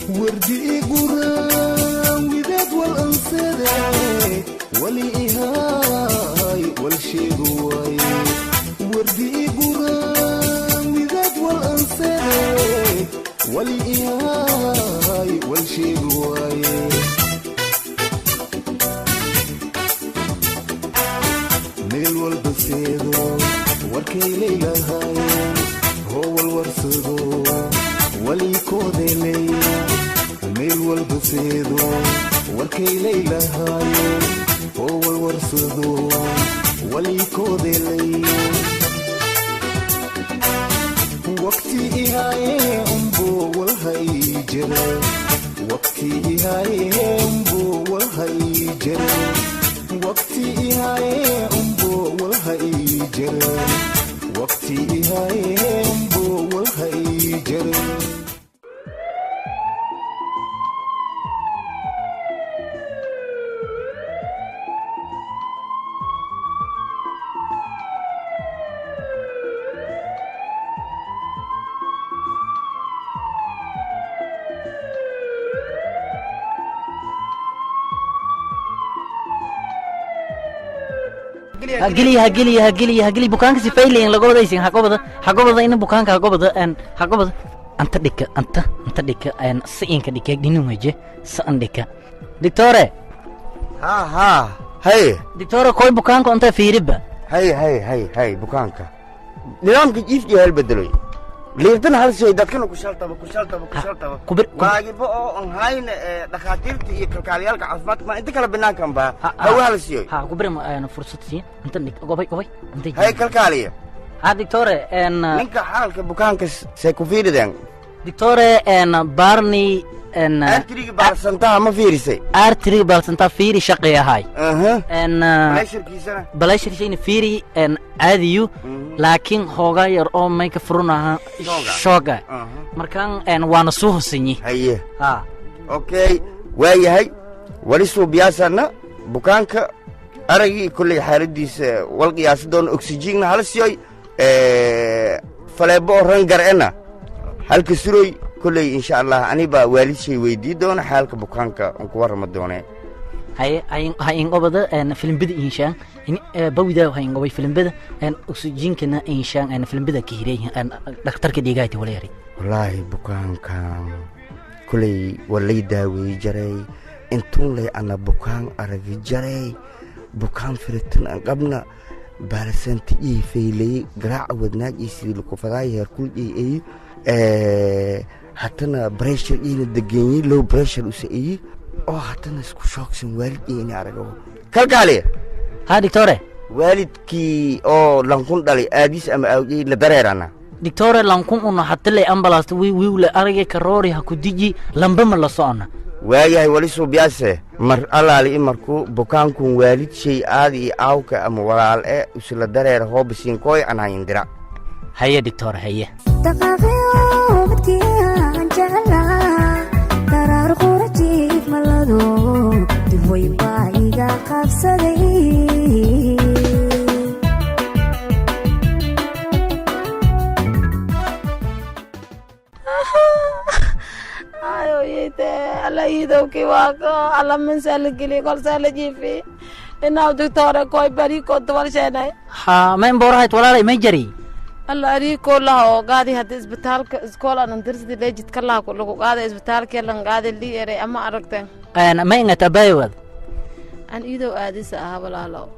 وردي قرام وداد والأنصاري والإهاي والشيء واي وردي قرام وداد والأنصاري والإهاي والشيء واي ميل والبسيدو والكي ليلة هاي هو الورسدو ولي كودي لي ميل والبسيدو والكي ليلة هاي هو الورسدو ولي كودي لي وقتي هاي أمبو والهيجر وقتي هاي أمبو والهيجر وقتي هاي أمبو والهيجر وقتي هاي أمبو والهيجر هقلي بوكانك سفيلين لقوة دايسين حقوبة إن بوكانك حقوبة أنت ديك أن سئينك ديك دينو ميجي سأن ديك دكتورة ها هاي دكتورة كوي بوكانك أنت في ربا هاي بوكانك نظامك جيف جهال بدلوي ليفتنا هالشيء دكتورنا كشلتها كبر واجب أو هاين دكاترتي يكاليالك عفمات ما أنت كلا بناكم با هو هالشيء كبر أنا فرصة سين أنت ديك قوي أنت هاي كالكالية دكتورة أن نك حالك بوكانك سيكوفيد دين دكتورة أن بارني أن أنتري بارسنتها ما فيرسي أرتري بارسنتها فيري شقية هاي أن بلاش شيء فيري أن عاديو لكن هوغا يرو مايك فرونها شوغا مركان أن وانا سوه سيني هاي أوكي هاي ولسو بياسنا بوكانك أرجي كل حارديس والقياس دون أكسجين هالشيء فلابو رنجر أنا هالكسروي كل إن شاء الله أنا بوالد شيء ويدي دون حالك بوكانك أنكوار رمضان هاي إنقبضة أن فيلم بدأ إنشان إن بودا هاي إنقبض فيلم بدأ أن أكسجين كنا إنشان أن فيلم بدأ كهري أن دكتور كديجاتي ولا يري والله بوكانك كل ولي داوي جري انتون لي أنا بوكان أرجع جري بوكان فرتن قبلنا بارسنت في لي قراء ودناج يصير الكفراي هركل حتى بريشر الدقيني لو بريشر وسئي حتى نسكو شوكسن والدي أرجعه كالكالي ها دكتورة والدكي لانكون دالي أديس أم أوجي لدريرنا دكتورة لانكون أنه حتى لي أمبلاست ولا أرجع كروري هكوديجي لمبما لصانا waayahay wali soo biyaase mar alaali markuu bukaanku waalid shay aadi aawka ama walaal usla dareer hoobisin koy ana indira haye doctor haye daqaaqo midkiin jala tarar qurajif malado divoy baiga qabsaday alla idowkii waa alla mansaala geliy kolsaala jiifi inaa doctora koy bariko tabalsheenay ma imborahayd walaalay may jari alla ariko laho gaadi hadda isbitaalka iskool aan dirsidi leejidka laha lagu qaada isbitaalka lan qaada liiray ama aragteen ma ingata baywad aan idow aadisa ah walaalo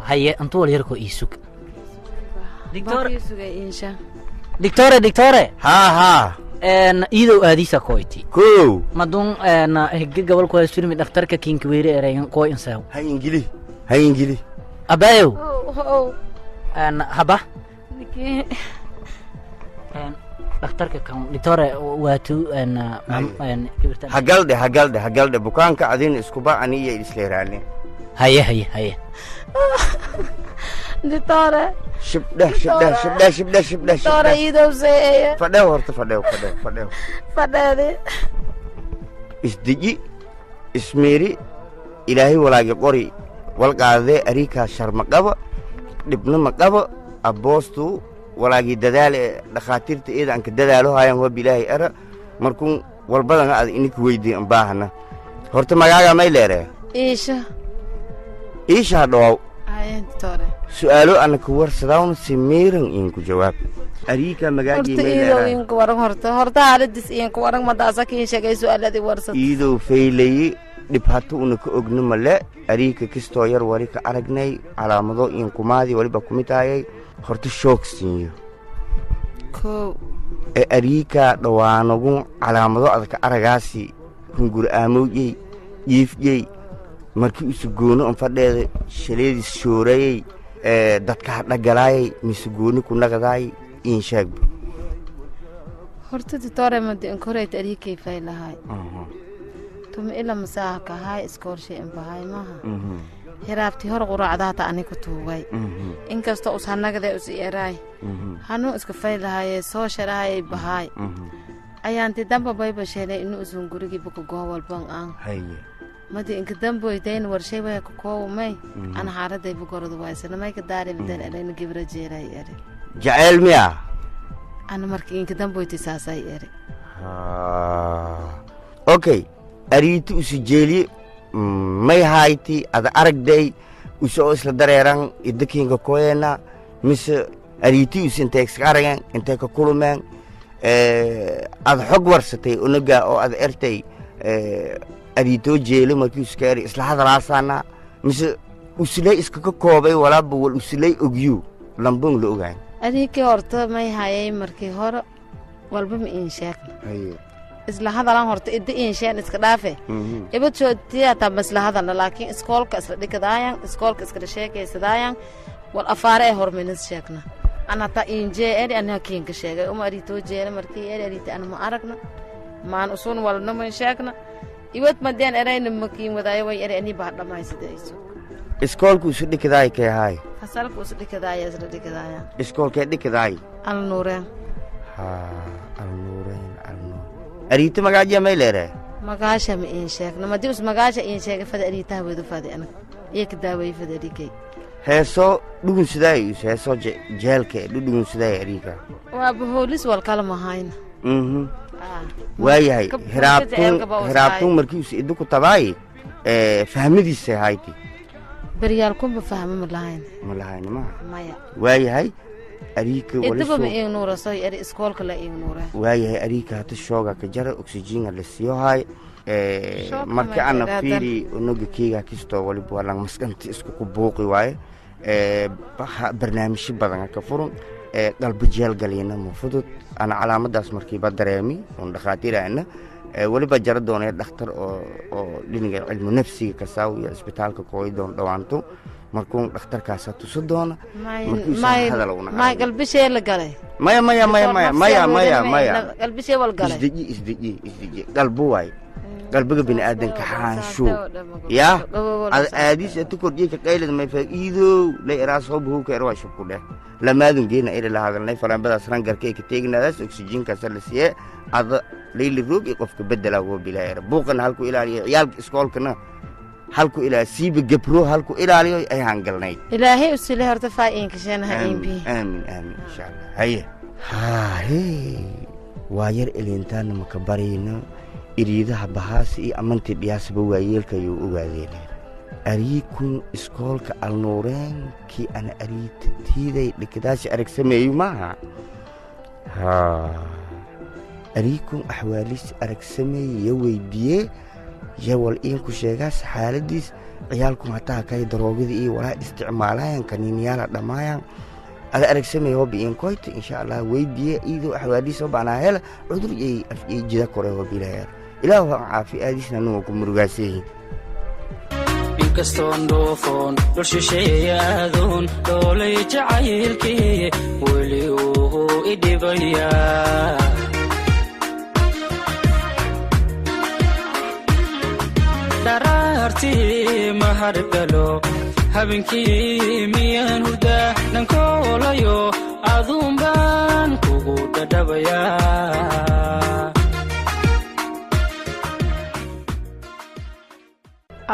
haye antu wal yarko isug دكتورة ها إيدو آديسا كويتي كو مدون هجي قبل كويس فيلم دكتورك كينكويري أريان كوي إنساو هاي إنجلي أبايو هبا دكتورك كان دكتورة واتو هقلده بكان كعدين اسكوبا أنية إسليراني هيا دكتورة شبده دكتورة إيدو سيئة فداه اسدجي اسميري إلهي ولاقي قوري والقاذي أريكا شرمقابا لبنا مقابا أبوستو ولاقي ددال دخاتيرت إيدا أنك ددالو هايان هو بإلهي أرى مركون walbadan aad ininka weydii aan baahana horta magaaga may leere iisha dhaw su'aalo ana ku warsadaan si miiran in ku jawaab ariika magaagi may leere in ku waran horta haaladis in ku waran madaasa kiin sheegay su'aaladii warsad iido feelay dhibaato una ka ogno male ariika kistoo yar wari ka aragnay calaamado in kumaadi waliba kumitaayay horta shock siiyo ko ariika dhawaanagu calaamado adka aragaasi hungur aamowjay yiifjay markii isu goono on fadheeda shaleedis shoorayay dadka dhagalaayay misgooni ku naqdaay in sheeg horta tore ma de koreet ariikay faylahay tuma ila masaaka hay iskoorshay in bahay maaha hiraabti hor quraacda ta aniga tuugay inkastoo usanagada us yeeray hanu iska faylahay soo sharahay bahay ayaanti damba bayba sheelay inuu usun gurigi buku goowal baan aan haye madi inka damboy dayn warshay way ku koowmay ana xaraday bugoradu waysana may ka daaray midaan alayna gibra jeeray yari jacayl miya ana markii inka damboy tisaasay yari okay ariitu usijeeli may hayti ada aragday usoo isla dareeran idakiinka koyena mise ariitu usinteex aragan intee ka kulumeen ada xog warsatay unaga oo ada ertay ariito jeelo markii iskaari isla hadalaasaana mise uslay iska ka koobay walaaba wal uslay ogyu lambon la ogaan ariikii horta may hayay markii hore walba ma in sheegna haye isla hadalan horta idda in sheen iska dhaafe ibad joogtiya ta masla hadalna laakiin iskoolka isla dhigadaayaan iskoolka iska sheekaysadayaan wal afaare hormenis sheegna ana ta in jeeri ana kiin ka sheegay uma arito jeeri markii arita ana ma aragna maan usun walna ma sheegna ibad madeen erayna makiin wadaayo way erayni baa dhamaysadayso iskoolku isu dhigadaay ka yahay fasalku isu dhigadaay isla dhigadaayaan iskoolka dhigadaay al nuureen al nuureen ariita magaaja may leere magaasha ma in sheegna madi us magaasha in sheegay fada ariita wada fada ana ka daaway fada arikay heeso dhugun sidaay heeso jeelka dhugun sidaay ariika waa booliis wal kala ma hayna waayahay hiraabtun markii us idu ku tabaay fahmadiisa hayti baryaal kuma fahmo ma lahayn maya waayahay ariika wala soo idaba in nuura soo yari iskoolka la in nuura waayahay ariika hata shooga ka jara oxygen la siiyo hay marka ana fiiri unuga kiga kisto wali buulan maskanta isku ku buuqi waaye barnaamij badan ka furun qalbi jeel galina ma fudud ana calaamadaas markii ba dareemi oo dhaqaatiirana waliba jara doonay dhakhtar oo dhiniga cilmi nafsiga ka saawiyo isbitaalka kooydoon dhawaanto markuu dhakhtarkaas tuso doona ma qalbishee la galay maya qalbishee wal galay isdiji qalbu waay qalbiga bini aadanka xaansho ya aadis tu kordiyay ka qaylad may faa'iido la iraas hubhu ka irwa shubku dheh lamaadun geena ila la hadalnay faraanbadaas rangarkay ka teegnadaas oxygen ka salasiye ada leeyli roog qofka bedela oo bilaayar buuqan halku ilaaliyo ciyaalka iskoolkana halku ilaa siiba gabro halku ilaaliyo ay hangalnay ilaahay usile horta faa'iin ka shanaha imbi aamin insha Allah haye waayar elintaan ma ka barayna iriidaha bahaasi iyo amantii dhiyaasba waayeelka ayuu ogaadeen ariikun iskoolka alnuureen kii ana ariitatiiday dhikadaasi arag sameeyo maaha ariikun axwaalis arag sameeye weydiiyey yawal iinku sheegaas xaaladiis ciyaalku hataa kay daroogada iyo walaa isticmaalayaan kaniiniyaala dhammaayaan ada arag sameeye hobi iinkoyta insha Allah weydiiye iidoo axwaaliis oo baanaa hela cudur iyo jida kore hobilaheer ilaahu ha caafi aadisna nuu ku murugaasay inkastoon dhoofoon dulshisheeyaadoon dhoolay jacaylkii weli uu idhibayaa daraartii mahadgalo habeenkii miyaan hurdaa dhankoolayo aduun baan kugu dhadhabayaa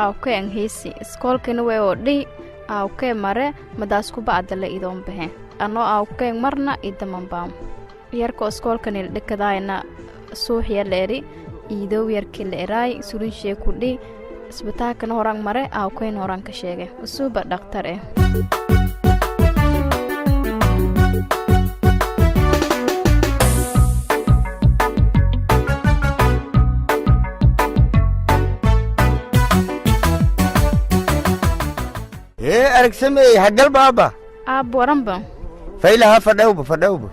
awkeen hiisi iskoolkina way odhi awkee mare madaas ku bacdale idoon bahe anoo awkeen marna idamanbaam yarko iskoolkanil dhikadaayna suuxya leeri iidow yarkii la eraay sulinshee ku dhi isbitaalkana horaan mare aawkeyn horaan ka sheegay usuuba dhaktar eh aragsamey hagal baaba waranba faylaha fadhawba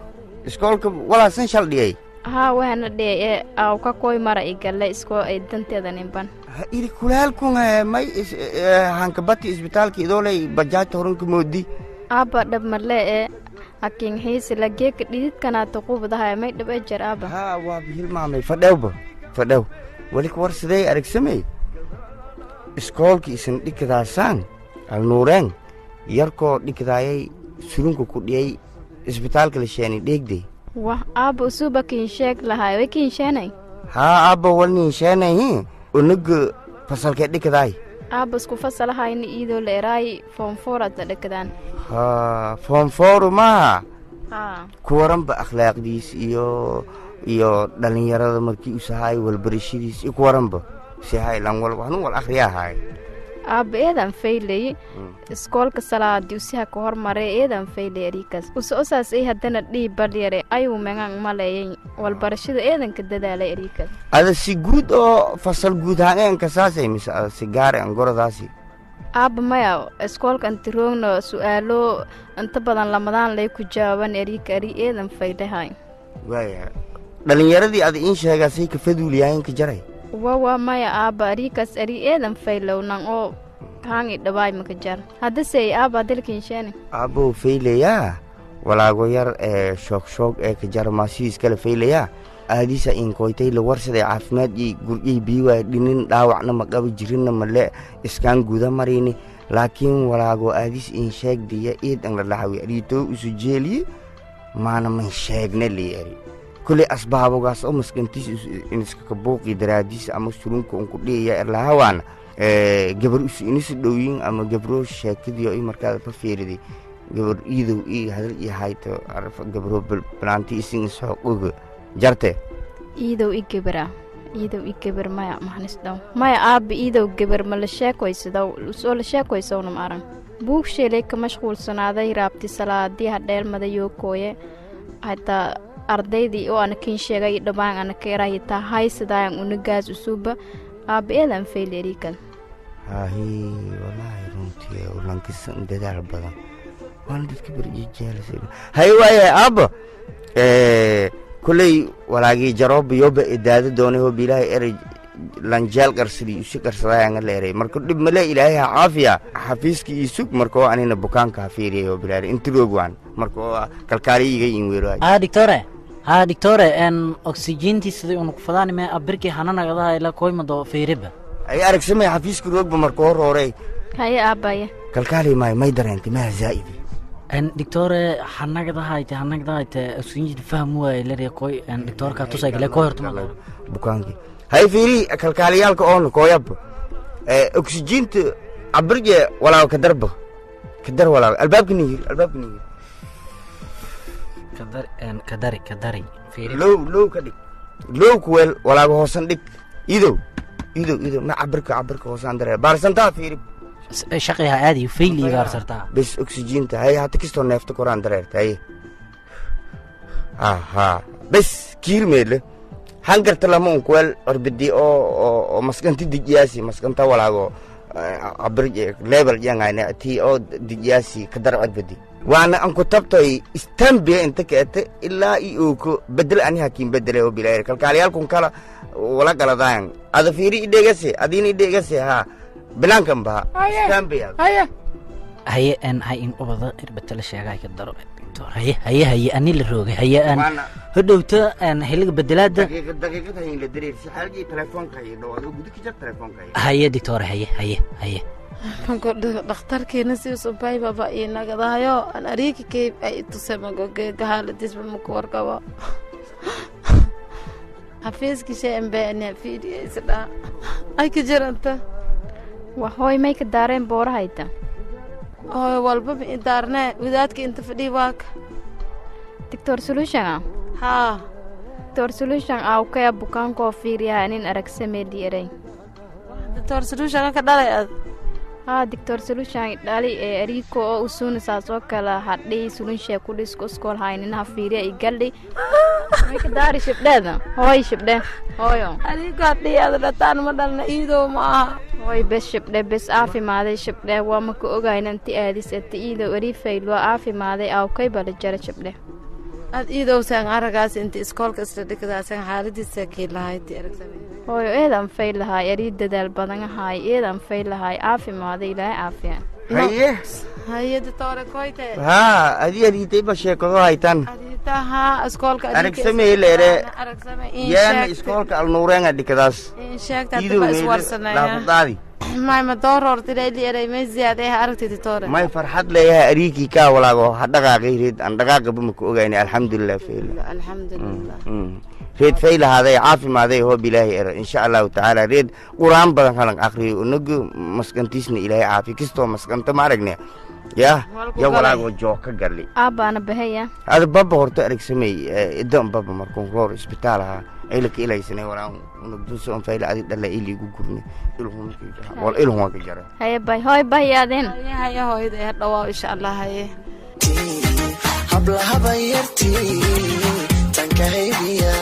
iskoolka walaasan shaldhiyay haa waxaana dhee aw ka koy mara igalle iskoo ay danteeda nimban ili kulaalkun may hankabati isbitaalka idoolay bajaajta horanka moodi aaba dhabmarle hakin xiisi lageeka dhididkanaata qubadahay may dhab ejer aaba haa waa hilmaamay fadhaw wali war sidee aragsamey iskoolka isan dhikadaasaan alnuureen yarkoo dhikdaayay surunka ku dhiyay isbitaalka la sheeni dheegday wah aaba usuuba kiinsheeg lahay way kiinsheenay haa aaba walnin sheenay unuga fasalkee dhikdaay aaba isku fasalahayna iidoo la eraay foomfoorada dhikdaan haa foomfooru maaha haa ku waranba akhlaaqdiis iyo dhalinyarada markii usahaay walbarashadiis iyo ku waranba si hay lan walba hanun wal akhriyahay aaba eedan faylay iskoolka salaadi usiha ka hormaray eedan faylay arikas usaas ay hadana dhiibal yare ayuu meegan maleeyay walbarashada eedanka dadaalay arikas ada si guud oo fasal guud ahaan ka saasay mis si gaar ah goradaasi aaba maya iskoolka antiroogno su'aalo inta badan lamadaan lay ku jawaaban arikari eedan faylahay waaya dhalinyaradii ad in sheegasay ka faduuliyaan ka jaray wawa maya aaba arikas ari eedan faylownan oo kaangi dhawaay maka jar haddase aaba dalkinsheeni aabo faylayaa walaago yar shoog ka jar maasiis kala faylayaa aadisa in koytay la warsaday caafimaad iyo guriyay biiwa dhinin dhaawacna ma qaba jirinna male iskaan guda marini laakiin walaago aadis in sheegdiya eedan la lahawi arito isu jeeliye maana man sheegna leeyari kulli asbaabogaas oo maskantiis in iska booqi daraadiis ama surunka ku dhiya lahawan gabar inis dhowyin ama gabro sheekadiyo ay markaa ka fiiriday gabar iidow hadal iyo hayto araf gabro planti isin soo jarte iidow gabar maya mahnisdo maya aaba iidow gabar ma la sheekoysado soo la sheekoysawna maaran buug sheelay ka mashquulsanaaday raabti salaadii hadheelmada yoo kooye hataa ardaydii oo ana kin sheegay dhabaan ana keeray taa haysadaan unagaas usuba aaba eedan fayleerikan hahi wallahi runtii ulankisan dadaal badan waan dadka barjeelasay hay waaye aaba kulay walaagi jaroob yoba idaada doonay oo bilaahay eray lanjeel qarsadii isu qarsadayaan leeray marka dib male ilaahay caafiya xafiiskii isug markoo anina bukaanka fiiriyay oo bilaahay intiroogwan markoo kalkaaliyiga in weeray دكتورة ان اكسجينتي سدي انو فدان ما ابركي حنانغدا الى كويمدو فيربا اي ارك سمي حفيسك روغ بمركو هوري هاي ابايه كلكالي ما يدرنتي ما زايدي ان دكتورة حنانغدا هايت اكسجينتي فهموا الى كوي ان دكتور كا توسايغله كو هرتما بوكانكي هاي فيري كلكاليالك اون كويب اكسجينتي ابرجي ولا كدر ولا الباب كنير كدري فيري لو كدي لو كويل ولا هوسن ديك ايدو ما عبرك هوسان دري بارسنتا فيري شقيها عادي فيلي بارسرتا بس اكسجين هاي هاتكستو نفط قران دريرت هاي بس كيرميل هانغرت لمون كويل اربدي او مسكنتي ديجياسي مسكنتا ولاغو عبرج ليبل يانغاينا تي او ديجياسي كدر ادبدي وانا انكو تبطي استنبي انت كأت إلا ايوكو بدل اني هكين بدل او بلاير كالكاليالكم كالا ولا قلدان هذا فيري إديغسي ادين إديغسي ها بلانكم بها استنبي هي ان هاي ان اوبدا اربتل شيغاي كدرو دكتور هي اني لروغي هي ان هدوتا ان هيلغ بدلاد دقيقه هي لدرير سي حالجي تليفونك هي دو غودك جت تليفونك هي دكتور هي كنت دكتوركينا سي صباي بابا ينغدايو ان اريكي كيف اي تسمغو غالديس بمكوركوا حفيزكي شيء امباني فيدي سدا اي كجرنتا وهوي مايك دارين بورهايتا والبا دارنا ودادك انت فدي واك دكتور سولوشن ها doctor solution awkaya bukaanko fiiriyaa nin aragsamee diiray doctor solution ka dhalay doctor solution dhali ee ariko oo usuuna saasoo kala hadhay solution ku dhisko school haynina fiiriya igaldi may ka daari shibdada hooy shibde hooyo ariko dhiyada dhataan ma dhalna iido ma hooy bes shibde bes aafimaaday shibde waa ma ku ogaynanti aadis ati iido arifayl waa aafimaaday awkay bala jara shibde ad iido san aragaas inta iskoolka isla dhigdaasan xaaladiisa kiilahayd aragsamee hooyo eedan fayl lahay arid dadaal badan ahay eedan fayl lahay aafimaaday ilaahay caafiya haye doctor koyte adi aritay ba sheekado haytan aritaha iskoolka aragsamee leere yaana iskoolka alnuurenga dhikadaas sheegta taba iswarsanaya may ma dooror tireeli eray ma ziyaade aragtay doctor may farxad leeyahay ariki ka walaago hadhaqaaqayrid aan dhaqaaqaba ma ku ogaynay alxamdulillah fayl alxamdulillah reed fayl haaday caafimaaday oo bilaahi era insha Allah taala reed quraan badan halan akhriyo unugu maskantiisna ilaahay caafi kisto maskanta ma aragne ya walaago jooka galli abana bahaya hada baba horta aragsamay idan baba markuu roor isbitaalaha ilka ilaysanay walaan unugdu soo fayl adi dhala iligu gurne ilhum ka jara haye bay hoy bayaadeen haye hooyada dhawaa insha Allah haye habla habayarti tanka haybiya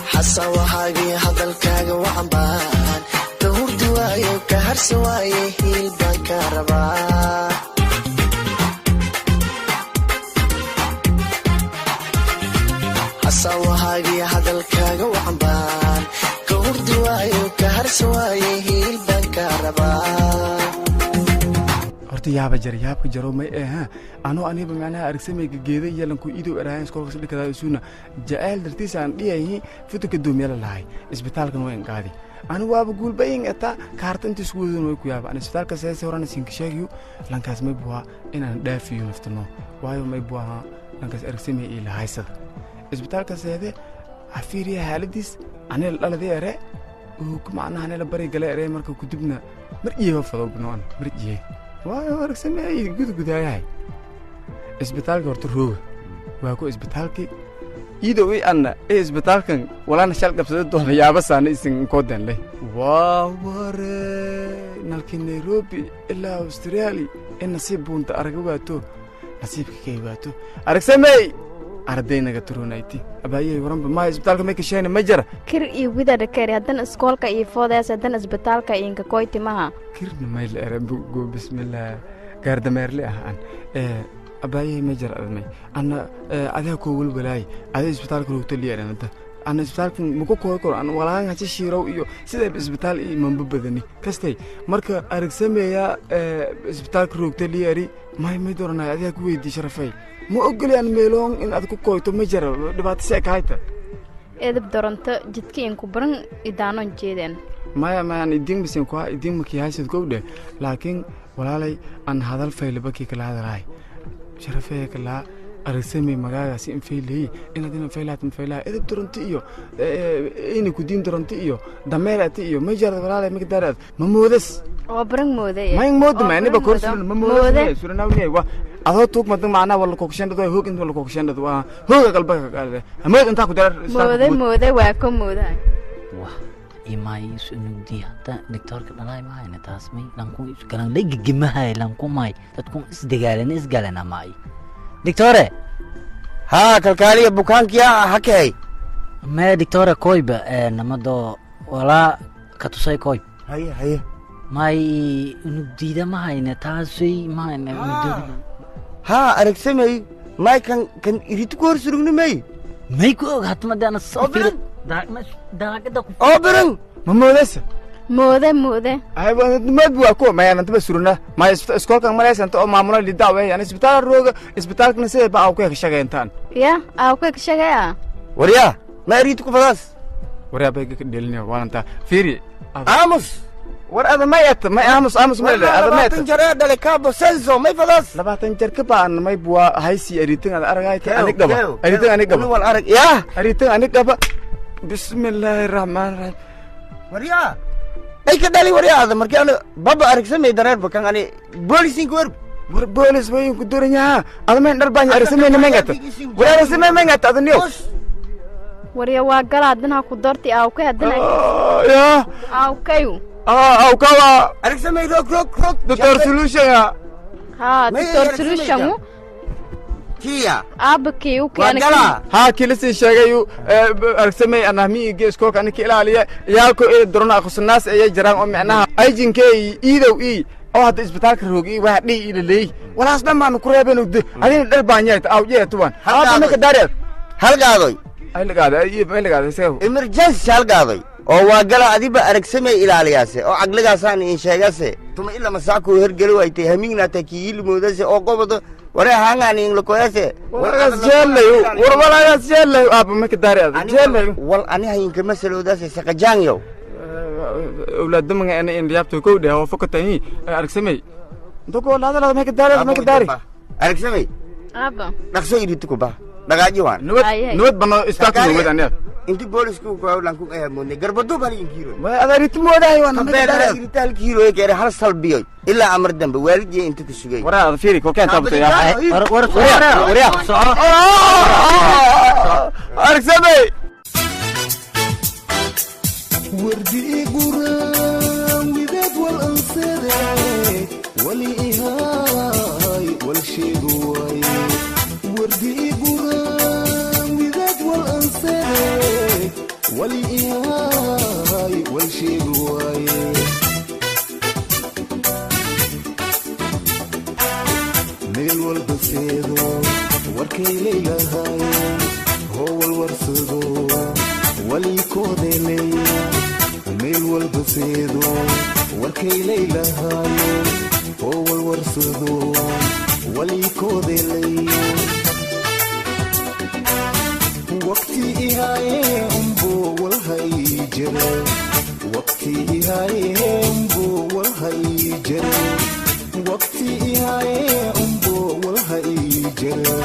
حسواهاجي هذا الكاغ وعبان تهور دوايو كهر سواي هيل بكربا حسواهاجي هذا الكاغ وعبان تهور دوايو كهر سواي هيل بكربا yaaba yaabka jaro may ano aniba macnaha aragsamayga geeday yeelanku iido eraayan iskoolka sidikada isuuna jacayl dartiisa aan dhiyahay futuka doomiyala lahay isbitaalkan way qaadi anu waaba guulbayn eta kaarta inta isku wadaan way ku yaaba an isbitaalka seese horana sinka sheegiyo lankaas may buha inaan dhaafiyo naftano waayo may buha lankaas aragsamay ila haysada isbitaalka seede afiiriya xaaladiis anil dhaladii ere oo kuma anaha la bari galay ere marka ku dibna mar iyo fado banoon mar iyo waayo aragsamay gudgudaayay isbitaalka horta rooga waa ku isbitaalkii iido way anna isbitaalkan walaana shal qabsada doona yaaba saana isin koodan leh waa ware nalkii Nairobi ilaa Australia in nasiib bunta aragawaato nasiibka kay waato aragsamay ardaynaga turunayti abaayay waranba ma isbitaalka ma ka sheena ma jira kir iyo widada kare hadan iskoolka iyo foodaas hadan isbitaalka inka koyti maha kirna may la arabu go bismillah gaardameerle aan abaayay ma jira admay ana adaa ko walwalaay adaa isbitaalka roogto liyaanada ana isbitaalka muku kooy an walaan haji shiirow iyo sida isbitaal iyo manba badani kastay marka aragsameeya isbitaalka roogto liyaari may doonay adaa ku weydii sharafay ma ogolaan meeloon in aad ku kooyto ma jira dhibaato sheekayta edab doronto jidkii in ku baran idaanon jeedeen maya idin bisin ku idin markii haysid gowdhe laakiin walaalay aan hadal faylaba kii kala hadalay sharafay kala aragsamay magaagaasi in faylay in faylaat edab doronto iyo in ku diin doronto iyo dameerati iyo ma jira walaalay ma gadaarad ma moodas oo baran mooday ma mood ma niba korsul ma mooday suranaawniye wa adoo tuug madan macna wala ku kashandado hoog inta wala ku kashandado waa hooga qalbaga qaade amood inta ku dar mooday waa ko mooday wah imay sunudi hata doctorka dhalay ma hayna taas may lanku galan leegimahay lanku may dadku isgalana may doctore ha kalkaaliya bukaankiya hakay ma doctore koyba namado wala ka tusay koy haye may unugdiida ma hayna taasay ma hayna ha aragsamay may kan irid ku horsurugni may ku og hatma dana safir daaqada ku oberan ma moodaysa moode ay ma buwa ko may aan taba suruna may iskoolka malaysan oo maamula lidaawe aan isbitaal rooga isbitaalkana sidee baa ku ka shaqeyntaan ya ku ka shaqeeya wariya ma irid ku fadaas wariya bay ka dhelinaya walanta fiiri amos war ada ma yata ma amos ma le ada ma yata jara dale ka bosenzo may fadas 20 jar ka baan may buwa haysi aritin ada aragayta anig gaba wal arag ya aritin anig gaba bismillahir rahmanir rahim wariya ay ka dali wariya ada markii ana baba aragsamay dareer bakan ani boolisin ku war boolis way ku duranyaa adameen dharbaan arsameyna mangata war arsamey mangata adaniyo warya waa galaadina ku darti aw ka hadana ya aw kayu aw kawa arsamey rok doctor solution ya ha doctor solution kiya abki u keenay ha kilisi sheegayu arsamey anahmi gees ko kan ilaaliya yaalko ee dorona khusnaas ay jiraan oo macnaha ajinkay iidow oo hadda isbitaalka roogi waa dhii ilay walaas dhamaan ku reebeen u adina dharbaanyay aw jeetuwan hadda ma ka daareed halgaadoy halgaaday emergency halgaadoy oo waa gala adiba aragsamay ilaaliyaase oo caqligaasaan in sheegase tuma ila masaako hergeli waytay hamiigna ta kiil moodase oo qobado wara hangaan in lokoyase walaas jeelay aab ma ka daareed jeelay wal ani hayinka masaloodaase saqajaanyo أولاد دمنا أنا إن ريابته كودة هو فقط هني أركسمي تقول هذا ما كداري ما كداري أركسمي أبا نقصي يريتكوا با نقاجوان نود بنا استاكوا نود أنا أنت بوليس كوا كوا لانكوا إيه موني قربتوا بالي كيلو ما هذا ريتمو ده أيوة ما كداري ريتال كيلو كير هل صلبيو إلا أمر دم بوالد جي أنت تشجعي ورا فيري كوكان تابتو يا ورا أركسمي وردي قرام وداد والأنصاري ولي إهاي والشيء قواي وردي قرام وداد والأنصاري ولي إهاي والشيء قواي ميل والبسيدو وركي ليلة هاي هو الورسدو ولي كودي ليلة ميل والبسيدو وركي ليلة هاي هو الورسدو ولي كودي ليلة وقتي هاي أمبو والهاي جرى وقتي هاي أمبو والهاي جرى وقتي هاي أمبو والهاي جرى